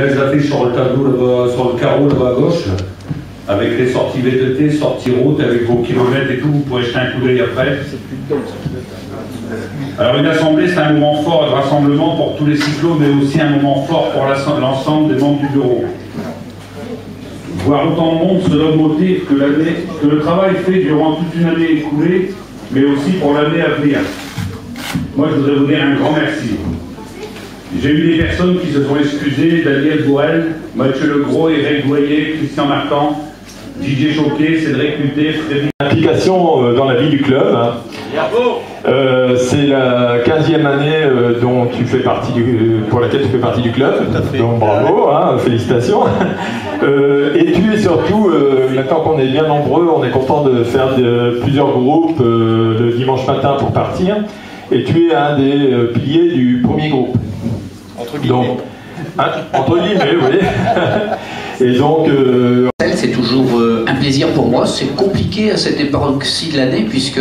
belles affiches sur le tableau, là-bas, sur le carreau là-bas à gauche, avec les sorties VTT, sorties route, avec vos kilomètres et tout, vous pourrez jeter un coup d'œil après. Alors une assemblée, c'est un moment fort de rassemblement pour tous les cyclos, mais aussi un moment fort pour l'ensemble des membres du bureau. Voir autant de monde, cela motive que le travail fait durant toute une année écoulée, mais aussi pour l'année à venir. Moi, je voudrais vous dire un grand merci. J'ai eu des personnes qui se sont excusées, Daniel Bourrel, Mathieu Legros, Eric Goyer, Christian Marquand, Didier Choquet, Cédric Muté, Frédéric. Implication dans la vie du club. C'est la 15e année dont tu fais partie pour laquelle tu fais partie du club. Donc bravo, hein, félicitations. Et tu es surtout, maintenant qu'on est bien nombreux, on est content de faire plusieurs groupes le dimanche matin pour partir. Et tu es un des piliers du premier groupe. Entre guillemets. Donc, entre guillemets, oui. Et donc... C'est toujours un plaisir pour moi. C'est compliqué à cette époque-ci de l'année puisque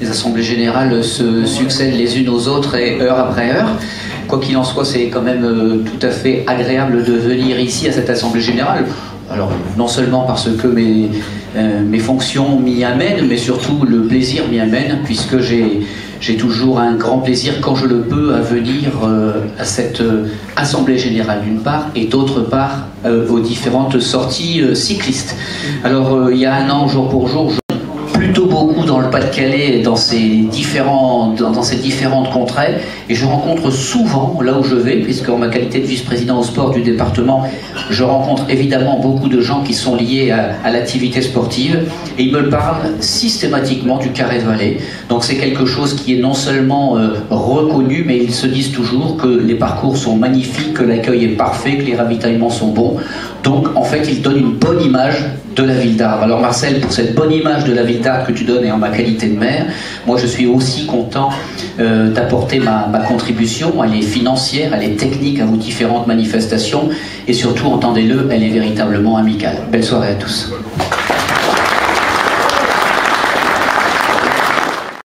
les assemblées générales se succèdent les unes aux autres et heure après heure. Quoi qu'il en soit, c'est quand même tout à fait agréable de venir ici à cette assemblée générale. Alors, non seulement parce que mes fonctions m'y amènent, mais surtout le plaisir m'y amène, puisque j'ai toujours un grand plaisir, quand je le peux, à venir à cette assemblée générale d'une part, et d'autre part aux différentes sorties cyclistes. Alors, il y a un an, jour pour jour, plutôt beaucoup dans le Pas-de-Calais, dans ces différentes contrées, et je rencontre souvent, là où je vais, puisque en ma qualité de vice-président au sport du département, je rencontre évidemment beaucoup de gens qui sont liés à l'activité sportive, et ils me parlent systématiquement du Carré de Valais. Donc c'est quelque chose qui est non seulement reconnu, mais ils se disent toujours que les parcours sont magnifiques, que l'accueil est parfait, que les ravitaillements sont bons. Donc en fait, ils donnent une bonne image de la ville d'Arves. Alors Marcel, pour cette bonne image de la ville d'Arves que tu donnes et en ma qualité de maire, moi je suis aussi content d'apporter ma contribution. Elle est financière, elle est technique à vos différentes manifestations et surtout, entendez-le, elle est véritablement amicale. Belle soirée à tous.